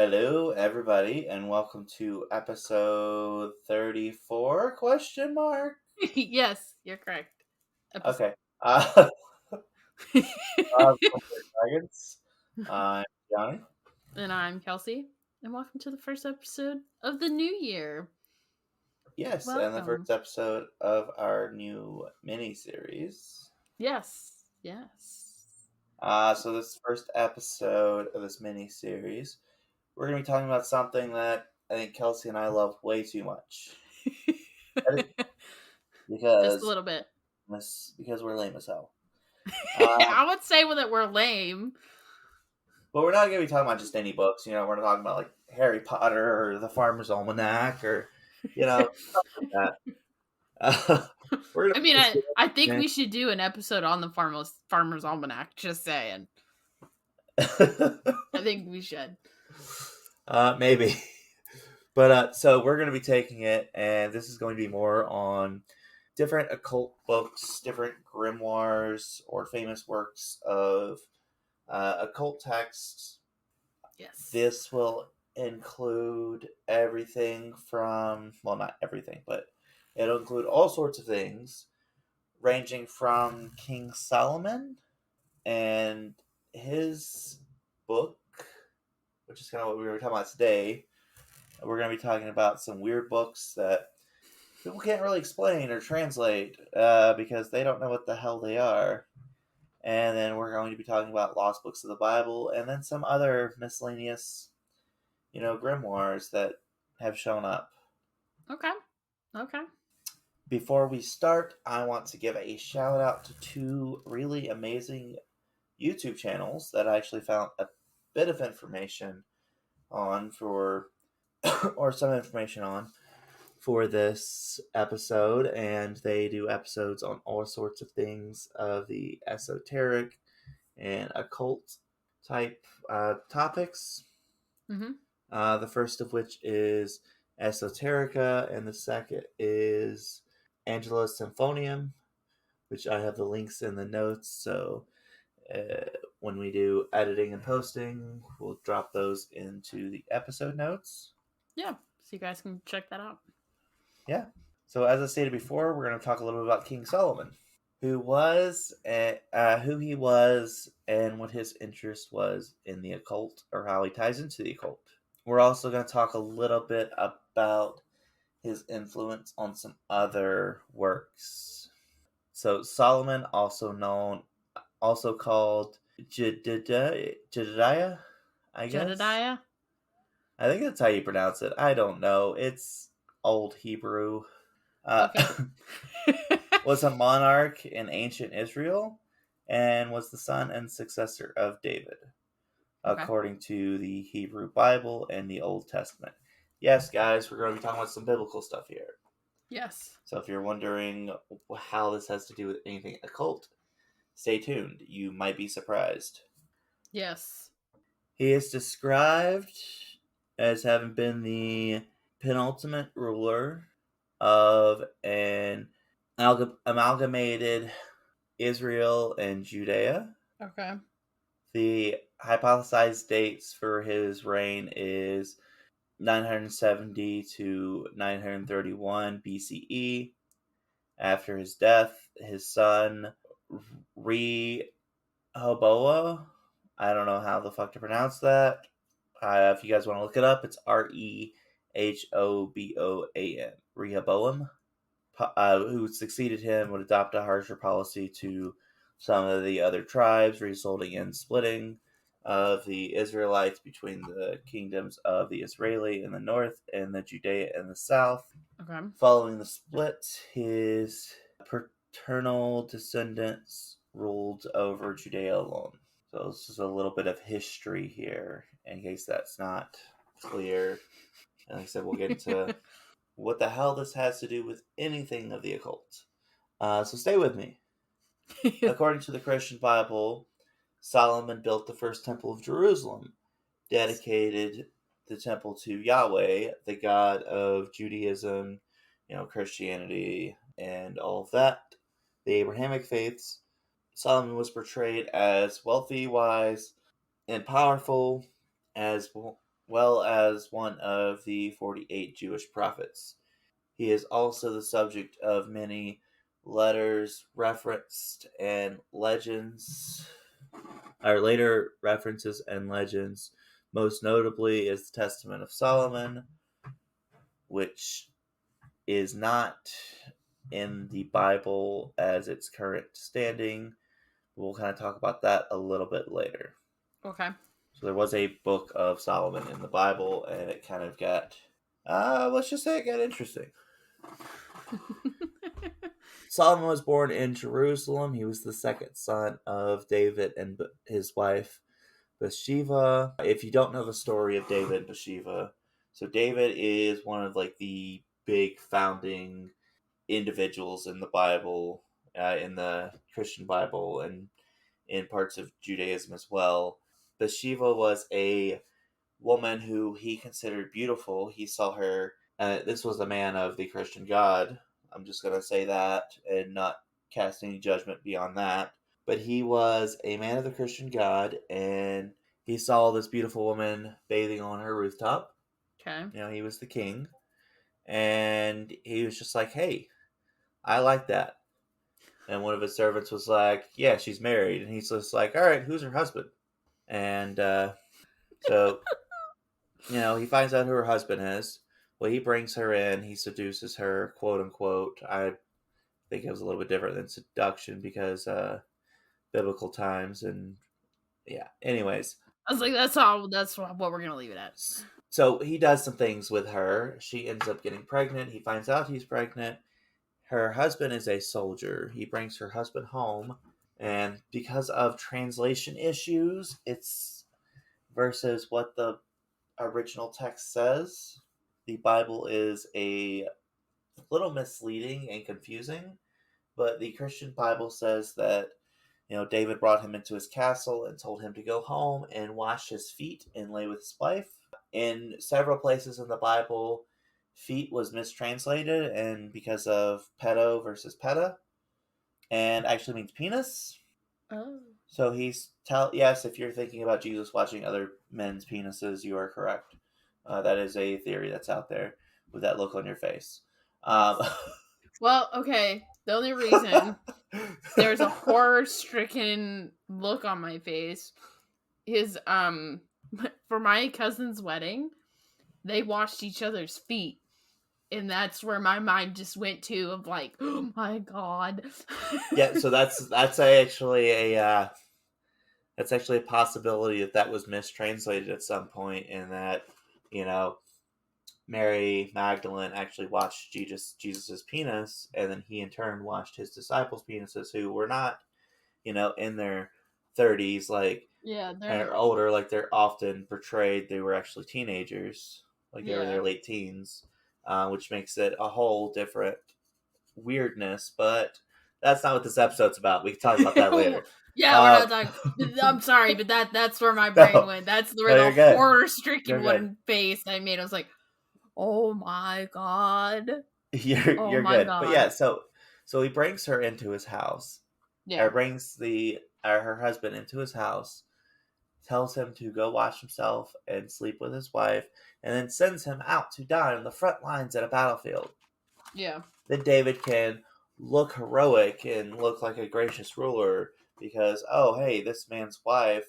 Hello, everybody, and welcome to episode 34, question mark? Yes, you're correct. Okay. Dragons. I'm Johnny. And I'm Kelsey, and welcome to the first episode of the new year. Yes, and the Welcome. first episode of our new mini-series. Yes. So this first episode of this mini-series, we're going to be talking about something that I think Kelsey and I love way too much. Just a Because, little bit. because we're lame as hell. Uh, I would say that we're lame. But we're not going to be talking about just any books. We're not talking about like Harry Potter or the Farmer's Almanac or, stuff like that. We're I going mean, to I think be we should do an episode on the Farmer's Almanac. Just saying. I think we should. maybe. But so we're going to be taking it, and this is going to be more on different occult books, different grimoires, or famous works of occult texts. Yes. This will include everything from, well, not everything, but it'll include all sorts of things, ranging from King Solomon and his book, which is kind of what we were talking about today. We're going to be talking about some weird books that people can't really explain or translate because they don't know what the hell they are. And then we're going to be talking about lost books of the Bible and then some other miscellaneous grimoires that have shown up. Okay. Before we start, I want to give a shout out to two really amazing YouTube channels that I actually found a bit of information on for, or some information on for this episode, and they do episodes on all sorts of things of the esoteric and occult type topics. Mm-hmm. The first of which is Esoterica, and the second is Angela Symphonium, which I have the links in the notes. So when we do editing and posting, we'll drop those into the episode notes. Yeah, so you guys can check that out. Yeah. So as I stated before, we're going to talk a little bit about King Solomon, who he was, and what his interest was in the occult, or how he ties into the occult. We're also going to talk a little bit about his influence on some other works. So Solomon, also called Jedediah, I guess. Jedediah? I think that's how you pronounce it. I don't know. It's Old Hebrew. Okay. Was a monarch in ancient Israel and was the son and successor of David, according to the Hebrew Bible and the Old Testament. Yes, guys, we're going to be talking about some biblical stuff here. Yes. So if you're wondering how this has to do with anything occult, stay tuned. You might be surprised. Yes. He is described as having been the penultimate ruler of an amalgamated Israel and Judea. Okay. The hypothesized dates for his reign is 970 to 931 BCE. After his death, his son Rehoboam, I don't know how the fuck to pronounce that. If you guys want to look it up, it's Rehoboam. Rehoboam, who succeeded him, would adopt a harsher policy to some of the other tribes, resulting in splitting of the Israelites between the kingdoms of the Israeli in the north and the Judea in the south. Okay. Following the split, his paternal descendants ruled over Judea alone. So this is a little bit of history here, in case that's not clear. And like I said, we'll get into what the hell this has to do with anything of the occult. So stay with me. According to the Christian Bible, Solomon built the first temple of Jerusalem, dedicated the temple to Yahweh, the God of Judaism, Christianity, and all of that, the Abrahamic faiths. Solomon was portrayed as wealthy, wise, and powerful, as well as one of the 48 Jewish prophets. He is also the subject of many letters referenced and legends, or later references and legends. Most notably is the Testament of Solomon, which is not in the Bible as its current standing. We'll kind of talk about that a little bit later. Okay. So there was a book of Solomon in the Bible, and it kind of got, let's just say it got interesting. Solomon was born in Jerusalem. He was the second son of David and his wife Bathsheba. If you don't know the story of David and Bathsheba, so David is one of like the big founding individuals in the Bible, in the Christian Bible, and in parts of Judaism as well. Bathsheba was a woman who he considered beautiful. He saw her. This was a man of the Christian God. I'm just going to say that and not cast any judgment beyond that. But he was a man of the Christian God, and he saw this beautiful woman bathing on her rooftop. Okay. He was the king, and he was just like, "Hey, I like that." And one of his servants was like, "Yeah, she's married," and he's just like, "All right, who's her husband?" And so he finds out who her husband is. Well, he brings her in. He seduces her, quote unquote. I think it was a little bit different than seduction because biblical times and yeah. Anyways, I was like, that's all. That's what we're gonna leave it at. so he does some things with her. She ends up getting pregnant. He finds out he's pregnant. Her husband is a soldier. He brings her husband home, and because of translation issues, it's versus what the original text says. The Bible is a little misleading and confusing, but the Christian Bible says that David brought him into his castle and told him to go home and wash his feet and lay with his wife. In several places in the Bible, feet was mistranslated, and because of pedo versus peta, and actually means penis. Oh. So yes, if you're thinking about Jesus watching other men's penises, you are correct. That is a theory that's out there with that look on your face. Yes. Well, okay. The only reason there's a horror-stricken look on my face is for my cousin's wedding, they washed each other's feet. And that's where my mind just went to of like, oh my god. Yeah, so that's actually a that's actually a possibility that was mistranslated at some point, and that you know Mary Magdalene actually washed Jesus's penis, and then he in turn washed his disciples' penises, who were not in their 30s, like Yeah, or they're older, like they're often portrayed. They were actually teenagers, like they were in yeah. their late teens, which makes it a whole different weirdness. But that's not what this episode's about. We can talk about that later. Yeah, we're Uh, not talking. I'm sorry, but that's where my brain no, went. That's no, where the you're good. horror-stricken You're good. one face I made. I was like, oh my god. Oh You're my good. But god. yeah, so he brings her into his house, or Yeah. brings her husband into his house, tells him to go wash himself and sleep with his wife, and then sends him out to die on the front lines at a battlefield. Yeah. Then David can look heroic and look like a gracious ruler because, oh, hey, this man's wife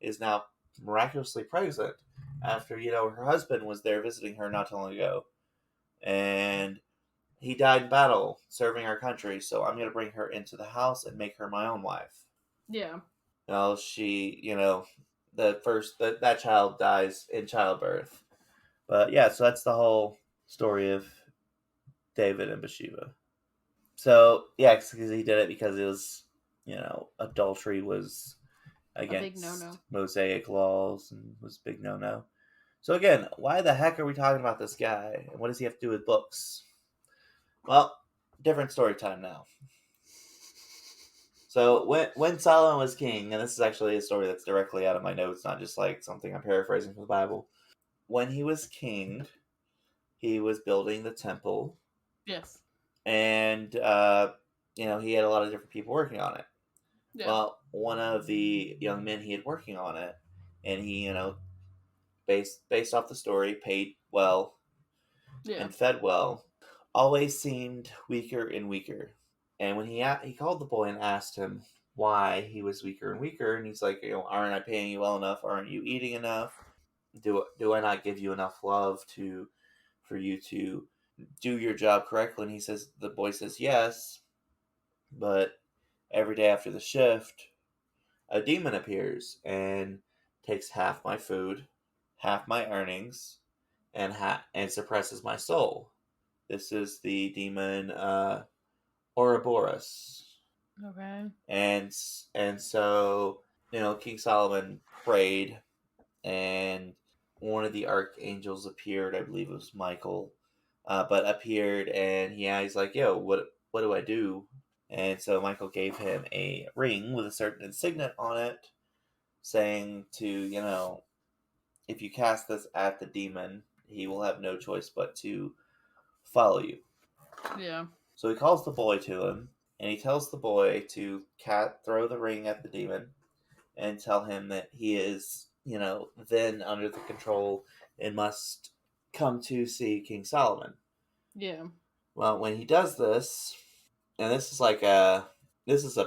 is now miraculously pregnant after, her husband was there visiting her not too long ago. And he died in battle serving our country, so I'm going to bring her into the house and make her my own wife. Yeah. She, that child dies in childbirth. But yeah, so that's the whole story of David and Bathsheba. So yeah, because he did it because it was, adultery was A big no-no. against Mosaic laws and was a big no. So again, why the heck are we talking about this guy? And what does he have to do with books? Well, different story time now. So when Solomon was king, and this is actually a story that's directly out of my notes, not just like something I'm paraphrasing from the Bible. When he was king, he was building the temple, Yes. and he had a lot of different people working on it. Yeah. Well, one of the young men he had working on it, and he based off the story, paid well Yeah. and fed well, always seemed weaker and weaker. And when he called the boy and asked him why he was weaker and weaker, and he's like, aren't I paying you well enough? Aren't you eating enough? Do I not give you enough love for you to do your job correctly? And the boy says yes, but every day after the shift, a demon appears and takes half my food, half my earnings, and suppresses my soul. This is the demon Ouroboros. Okay. And so King Solomon prayed, and one of the archangels appeared. I believe it was Michael, but appeared, and he's like, "Yo, what do I do?" And so Michael gave him a ring with a certain signet on it, saying to if you cast this at the demon, he will have no choice but to follow you. Yeah. So he calls the boy to him, and he tells the boy to throw the ring at the demon, and tell him that he is, then under the control and must come to see King Solomon. Yeah. Well, when he does this, and this is a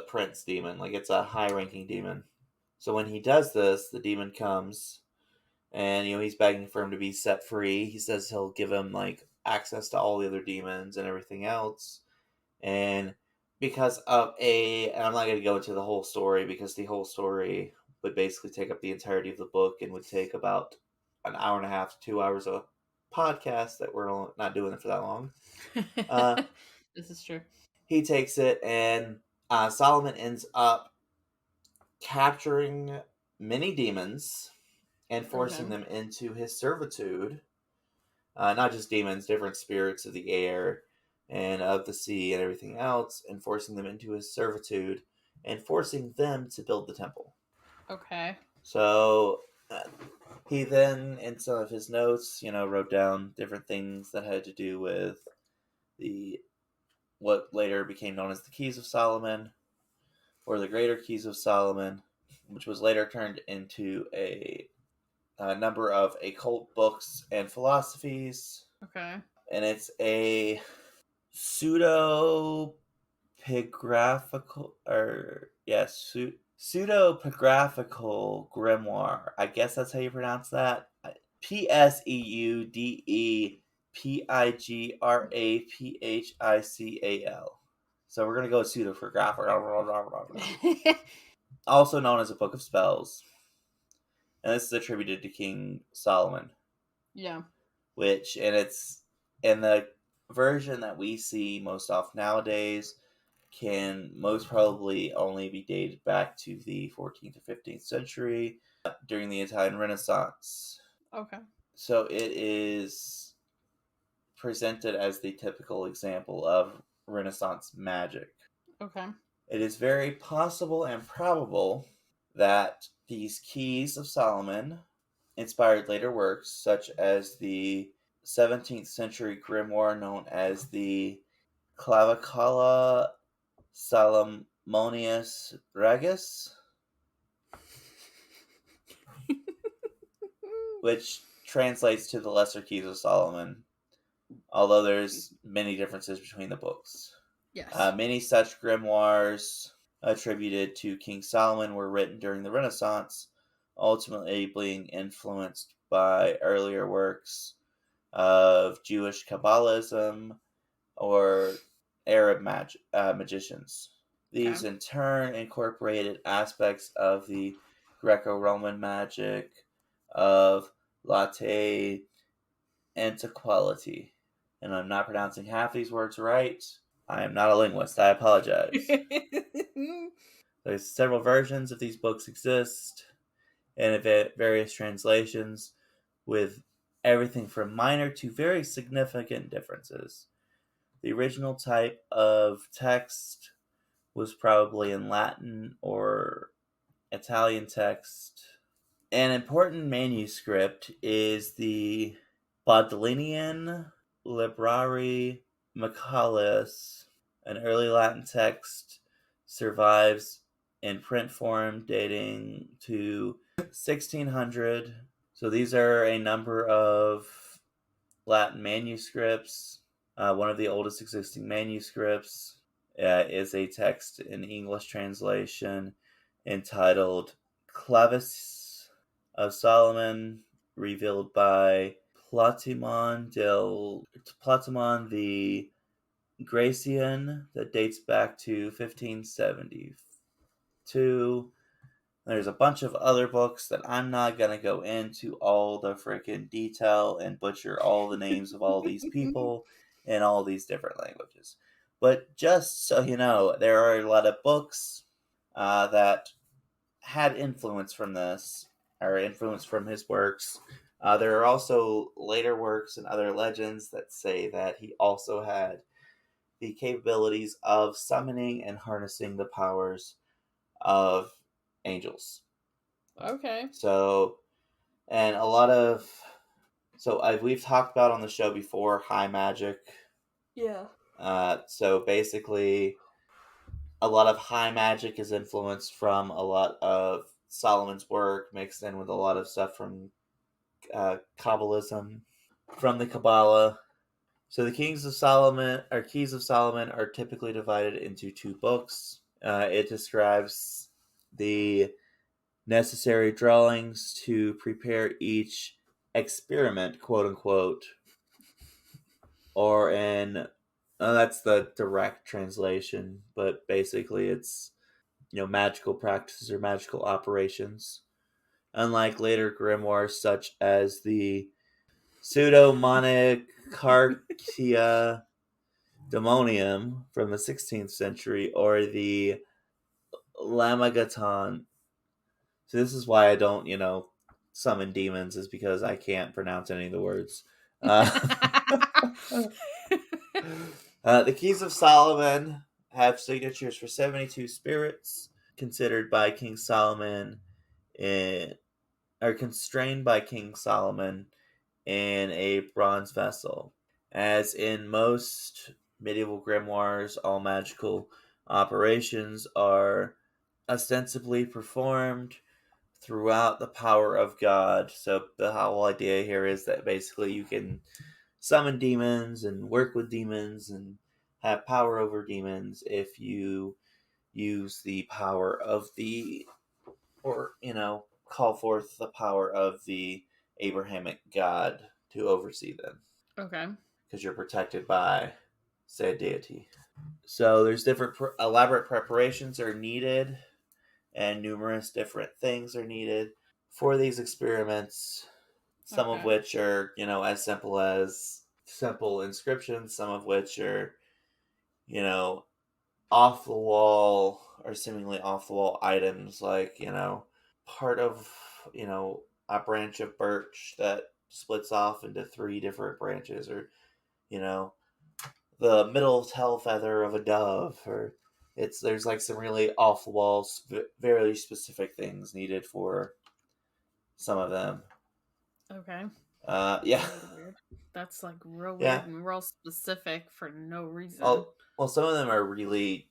prince demon, like it's a high-ranking demon. So when he does this, the demon comes, and he's begging for him to be set free. He says he'll give him like access to all the other demons and everything else. And because of and I'm not going to go into the whole story because the whole story would basically take up the entirety of the book and would take about an hour and a half to 2 hours of podcast that we're not doing it for that long. This is true. He takes it, and Solomon ends up capturing many demons and forcing them into his servitude. Not just demons, different spirits of the air and of the sea and everything else, and forcing them into his servitude and forcing them to build the temple. Okay. So he then, in some of his notes, wrote down different things that had to do with what later became known as the Keys of Soloman, or the Greater Keys of Soloman, which was later turned into a number of occult books and philosophies. Okay. And it's a pseudepigraphical, pseudepigraphical grimoire. I guess that's how you pronounce that. Pseudepigraphical. So we're gonna go with pseudepigraphical. Also known as a book of spells, and this is attributed to King Solomon. Yeah. And it's in the version that we see most often nowadays can most probably only be dated back to the 14th or 15th century during the Italian Renaissance. Okay. So it is presented as the typical example of Renaissance magic. Okay. It is very possible and probable that these Keys of Soloman inspired later works, such as the 17th century grimoire known as the Clavicula Salomonius Regus, which translates to the Lesser Keys of Soloman, although there's many differences between the books. Yes. Many such grimoires attributed to King Solomon were written during the Renaissance, ultimately being influenced by earlier works of Jewish Kabbalism or Arab magicians. These in turn incorporated aspects of the Greco-Roman magic, of latte antiquity. And I'm not pronouncing half these words right. I am not a linguist. I apologize. There's several versions of these books exist, and various translations, with everything from minor to very significant differences. The original type of text was probably in Latin or Italian text. An important manuscript is the Bodleian Librari Michaelis. An early Latin text survives in print form dating to 1600. So these are a number of Latin manuscripts. One of the oldest existing manuscripts is a text in English translation entitled Clavis of Soloman, revealed by Platimon the Gracian, that dates back to 1572. There's a bunch of other books that I'm not going to go into all the freaking detail and butcher all the names of all these people in all these different languages. But just so you know, there are a lot of books that had influence from this, or influence from his works. There are also later works and other legends that say that he also had the capabilities of summoning and harnessing the powers of angels. Okay. So, and a lot of we've talked about on the show before high magic. Yeah. So basically, a lot of high magic is influenced from a lot of Solomon's work, mixed in with a lot of stuff from Kabbalism, from the Kabbalah. So the Kings of Solomon, or Keys of Solomon, are typically divided into two books. It describes the necessary drawings to prepare each experiment, quote unquote, or in that's the direct translation, but basically it's magical practices or magical operations. Unlike later grimoires such as the Pseudo-Monarchia Demonium from the 16th century or the Lamagaton. So this is why I don't, summon demons, is because I can't pronounce any of the words. The Keys of Solomon have signatures for 72 spirits, considered by King Solomon are constrained by King Solomon in a bronze vessel. As in most medieval grimoires, all magical operations are ostensibly performed throughout the power of God. So the whole idea here is that basically you can summon demons and work with demons and have power over demons if you use the power of the, or call forth the power of the Abrahamic God to oversee them, Okay. because you're protected by said deity. So there's different elaborate preparations are needed, and numerous different things are needed for these experiments. Some of Okay. which are as simple as simple inscriptions. Some of which are you know off the wall or seemingly off the wall items, like part of a branch of birch that splits off into three different branches, or you know the middle tail feather of a dove, or there's like some really off the wall, very specific things needed for some of them. Okay. Yeah. Really weird. That's like real Yeah. weird and real specific for no reason. Well, some of them are really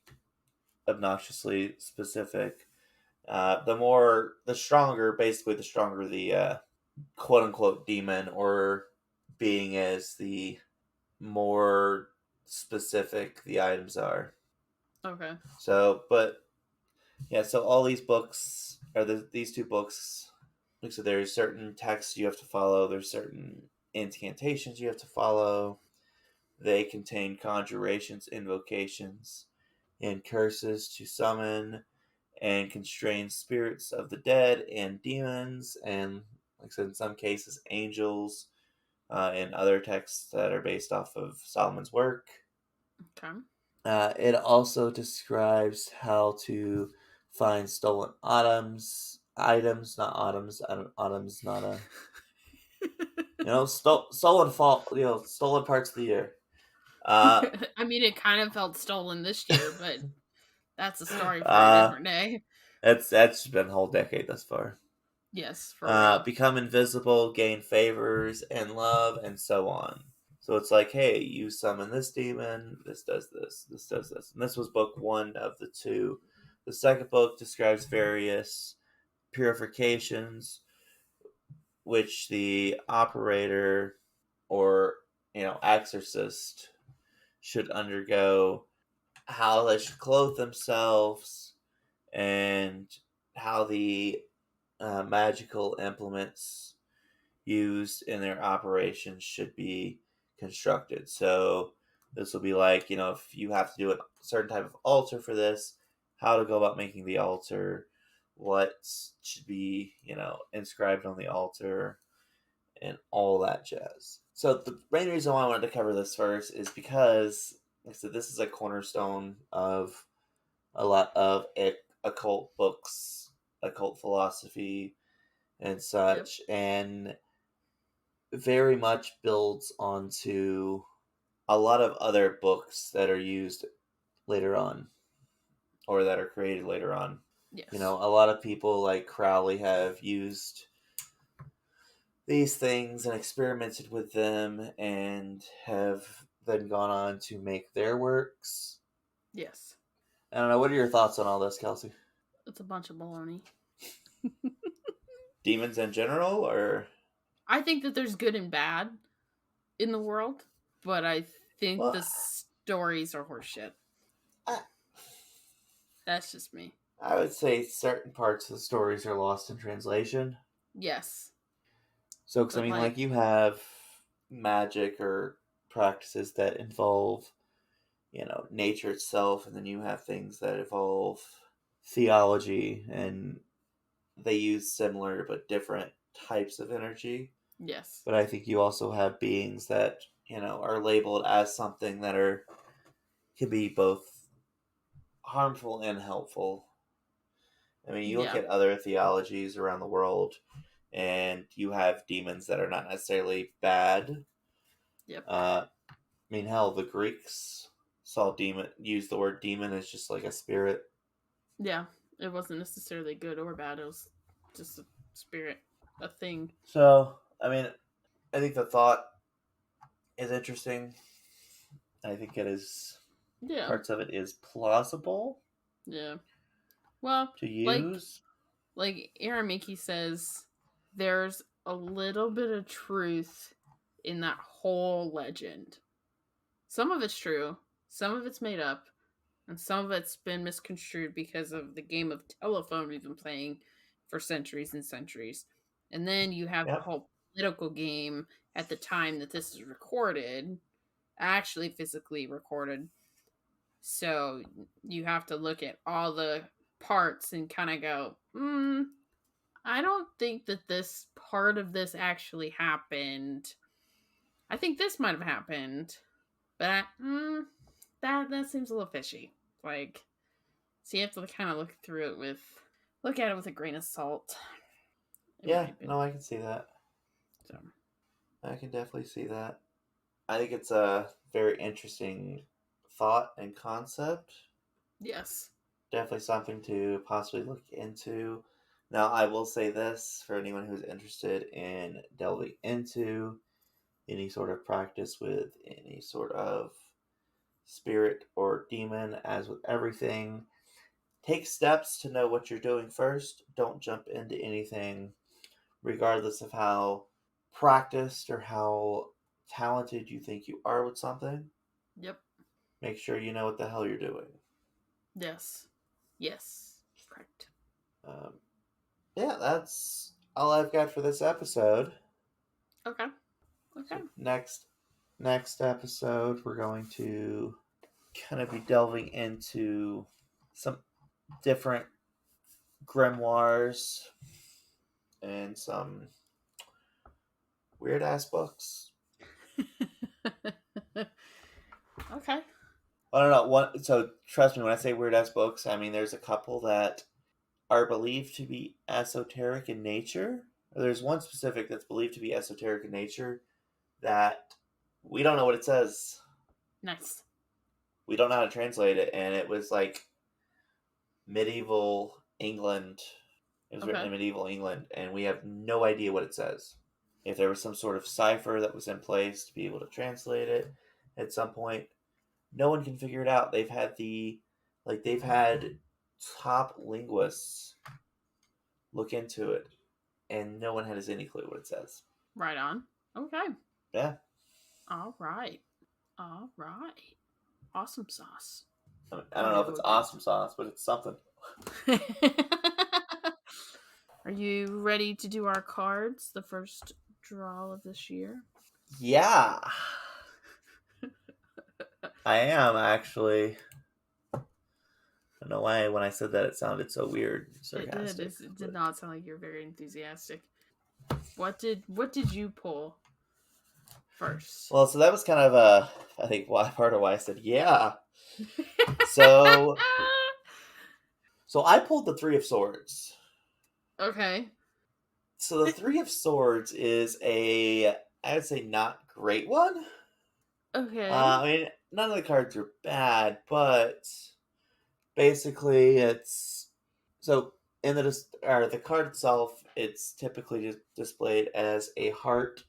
obnoxiously specific. The stronger, basically, the stronger the quote unquote demon or being is, the more specific the items are. Okay. So, but yeah, so all these books are these two books. Like, so there's certain texts you have to follow. There's certain incantations you have to follow. They contain conjurations, invocations, and curses to summon and constrain spirits of the dead and demons, and like I said, in some cases, angels, and other texts that are based off of Solomon's work. Okay. It also describes how to find stolen items, not autumns. Autumn's not a stolen fault. Stolen parts of the year. Uh, I mean, it kind of felt stolen this year, but that's a story for a uh, different day. that's been a whole decade thus far. Yes, for real. Become invisible, gain favors and love, and so on. So it's like, hey, you summon this demon, this does this, this does this. And this was book one of the two. The second book describes various purifications, which the operator or exorcist should undergo, how they should clothe themselves, and how the magical implements used in their operations should be constructed. So this will be like, if you have to do a certain type of altar for this, how to go about making the altar, what should be, inscribed on the altar, and all that jazz. So the main reason why I wanted to cover this first is because, like I said, this is a cornerstone of a lot of occult books, occult philosophy, and such, and very much builds onto a lot of other books that are used later on, or that are created later on. Yes. A lot of people like Crowley have used these things and experimented with them and have then gone on to make their works. Yes. I don't know. What are your thoughts on all this, Kelsey? It's a bunch of baloney. Demons in general, or? I think that there's good and bad in the world, but I think the stories are horseshit. That's just me. I would say certain parts of the stories are lost in translation. Yes. So, because like you have magic or practices that involve, nature itself, and then you have things that involve theology, and they use similar but different types of energy. Yes. But I think you also have beings that, are labeled as something that can be both harmful and helpful. I mean, you look at other theologies around the world, and you have demons that are not necessarily bad. Yep. I mean, hell, the Greeks use the word demon as just like a spirit. Yeah, it wasn't necessarily good or bad. It was just a spirit, a thing. So, I mean, I think the thought is interesting. I think it is. Yeah. Parts of it is plausible. Yeah. Well, to use. Like Aramiki says, there's a little bit of truth in that whole legend. Some of it's true, some of it's made up, and some of it's been misconstrued because of the game of telephone we've been playing for centuries and centuries. And then you have the whole political game at the time that this is recorded, actually physically recorded. So you have to look at all the parts and kind of go, I don't think that this part of this actually happened. I think this might have happened, but that seems a little fishy. Like, so you have to kind of look at it with a grain of salt. Yeah, no, I can see that. So I can definitely see that. I think it's a very interesting thought and concept. Yes. Definitely something to possibly look into. Now, I will say this for anyone who's interested in delving into any sort of practice with any sort of spirit or demon, as with everything, take steps to know what you're doing first. Don't jump into anything, regardless of how practiced or how talented you think you are with something. Yep. Make sure you know what the hell you're doing. Yes. Yes. Correct. Yeah, that's all I've got for this episode. Okay. So next episode, we're going to kind of be delving into some different grimoires and some weird ass books. Okay. I don't know. So trust me when I say weird ass books, I mean there's a couple that are believed to be esoteric in nature. There's one specific that's believed to be esoteric in nature that we don't know what it says. Nice. We don't know how to translate it, and it was like medieval England. It was written in medieval England, and we have no idea what it says. If there was some sort of cipher that was in place to be able to translate it at some point, no one can figure it out. They've had top linguists look into it, and no one has any clue what it says. Right on. Okay. Yeah. All right. All right. Awesome sauce. I don't know if it's Whatever awesome sauce, but it's something. it is. Are you ready to do our cards? The first draw of this year? Yeah. I am, actually. I don't know why when I said that it sounded so weird, sarcastic. It did not sound like you're very enthusiastic. What did you pull first? Well, so that was kind of I think part of why I said yeah. So I pulled the Three of Swords. Okay. So the Three of Swords is I would say not great one. Okay. I mean, none of the cards are bad, but basically it's so in the card itself, it's typically just displayed as a heart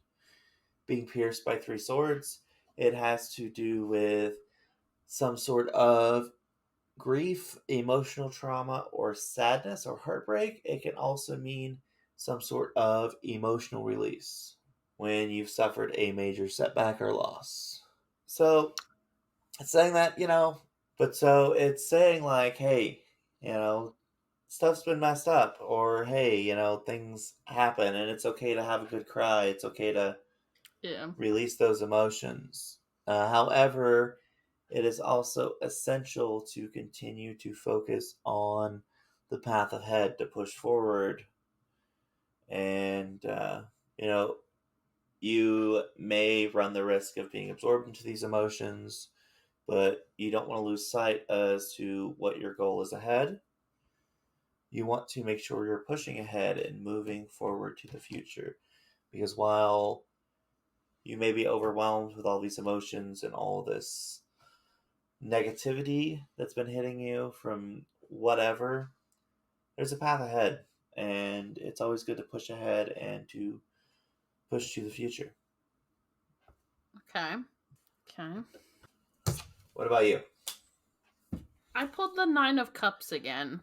being pierced by three swords. It has to do with some sort of grief, emotional trauma, or sadness or heartbreak. It can also mean some sort of emotional release when you've suffered a major setback or loss. So it's saying that, but so it's saying like, hey, stuff's been messed up, or hey, things happen and it's okay to have a good cry. It's okay to release those emotions. However, it is also essential to continue to focus on the path ahead, to push forward. And, you may run the risk of being absorbed into these emotions, but you don't want to lose sight as to what your goal is ahead. You want to make sure you're pushing ahead and moving forward to the future. Because while you may be overwhelmed with all these emotions and all this negativity that's been hitting you from whatever, there's a path ahead. And it's always good to push ahead and to push to the future. Okay. What about you? I pulled the Nine of Cups again.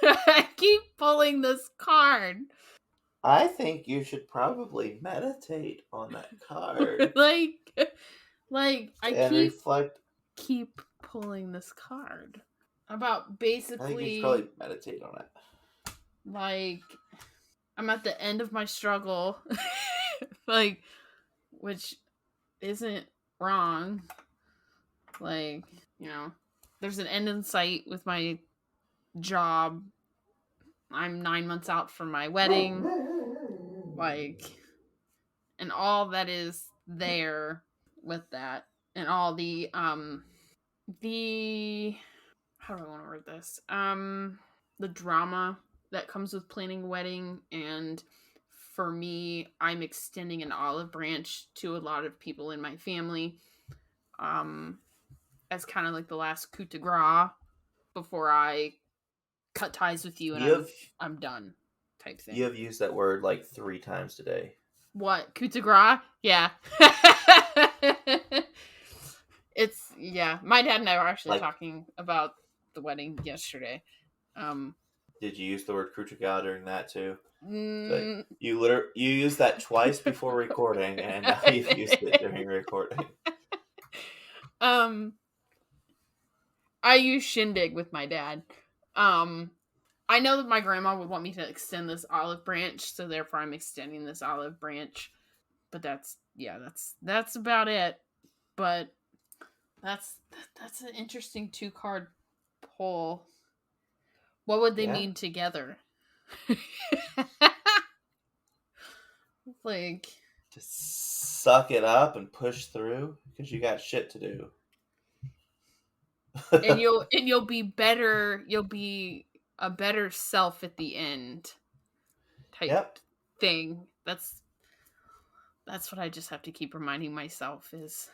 I keep pulling this card. I think you should probably meditate on that card. I keep pulling this card about basically. I think you should probably meditate on it. Like, I'm at the end of my struggle, which isn't wrong. There's an end in sight with my job. I'm 9 months out from my wedding. And all that is there with that. And all the how do I want to word this? The drama that comes with planning a wedding. And for me, I'm extending an olive branch to a lot of people in my family. As kind of like the last coup de grace before I cut ties with you and I'm done type thing. You have used that word like 3 times today. What? Coup de grace? Yeah. My dad and I were actually talking about the wedding yesterday. Did you use the word coup de grace during that too? You used that twice before recording, and now you've used it during recording. I use shindig with my dad. I know that my grandma would want me to extend this olive branch, so therefore I'm extending this olive branch. But that's about it. But that's an interesting 2-card pull. What would they mean together? Just suck it up and push through, because you got shit to do. and you'll be better. You'll be a better self at the end. Type thing. That's what I just have to keep reminding myself, is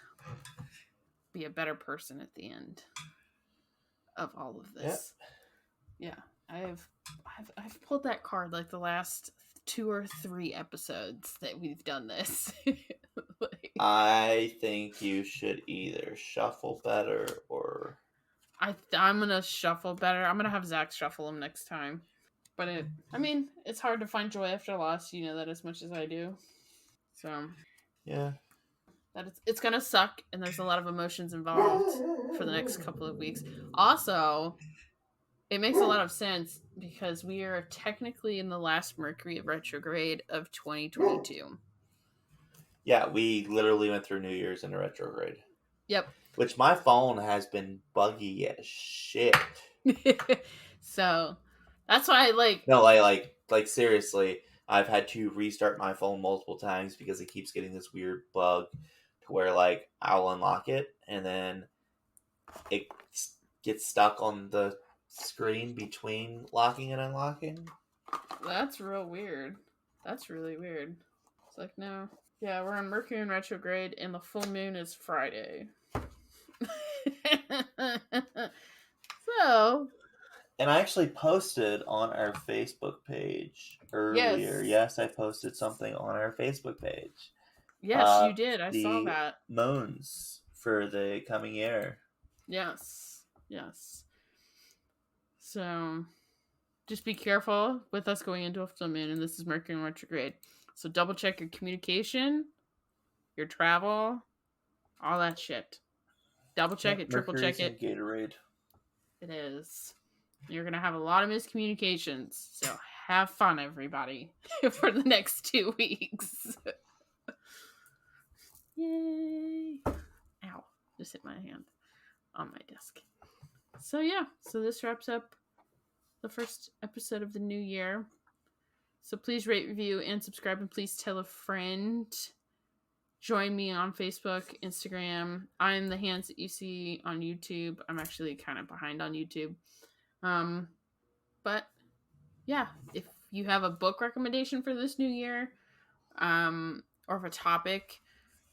be a better person at the end of all of this. Yeah, I've pulled that card like the last 2 or 3 episodes that we've done this. I think you should either shuffle better or... I'm gonna shuffle better. I'm gonna have Zach shuffle them next time. But it's hard to find joy after loss. You know that as much as I do. So Yeah. that it's gonna suck, and there's a lot of emotions involved for the next couple of weeks. Also, it makes a lot of sense because we are technically in the last Mercury of Retrograde of 2022. Yeah, we literally went through New Year's in a retrograde. Yep. Which my phone has been buggy as shit. So that's why No, like seriously, I've had to restart my phone multiple times because it keeps getting this weird bug to where like I'll unlock it and then it gets stuck on the screen between locking and unlocking. that's real weird. That's really weird. It's like, no. Yeah, we're on Mercury in retrograde, and the full moon is Friday. So, And I actually posted on our Facebook page earlier. yes. Yes, I posted something on our Facebook page. Yes, you did. I saw The that. moons for the coming year. Yes. Yes. So, just be careful with us going into a full moon, and this is Mercury in retrograde. So, double check your communication, your travel, all that shit. Double check Yep, it, triple check Mercury's in it. Gatorade. It is. You're going to have a lot of miscommunications. So, have fun, everybody, for the next 2 weeks. Yay. Ow. Just hit my hand on my desk. So, yeah. So, this wraps up the first episode of the new year. So please rate, review, and subscribe, and please tell a friend. Join me on Facebook, Instagram. I'm the hands that you see on YouTube. I'm actually kind of behind on YouTube. But yeah, if you have a book recommendation for this new year, or if a topic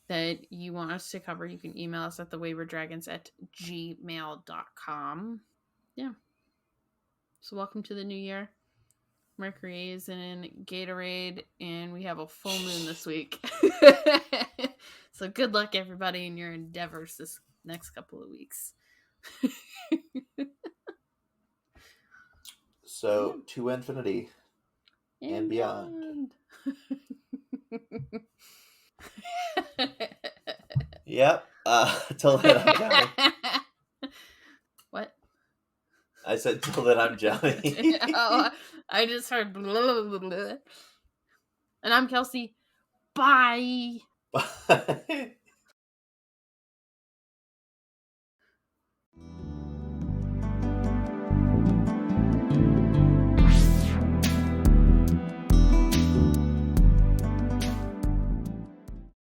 that you want us to cover, you can email us at thewaywardragons@gmail.com. Yeah. So welcome to the new year. Mercury is in Gatorade, and we have a full moon this week. So good luck, everybody, in your endeavors this next couple of weeks. So, to infinity and beyond. Yep. Till then I'm Johnny. What? I said till then I'm Johnny. Oh, I just heard blah, blah, blah. And I'm Kelsey. Bye. Bye.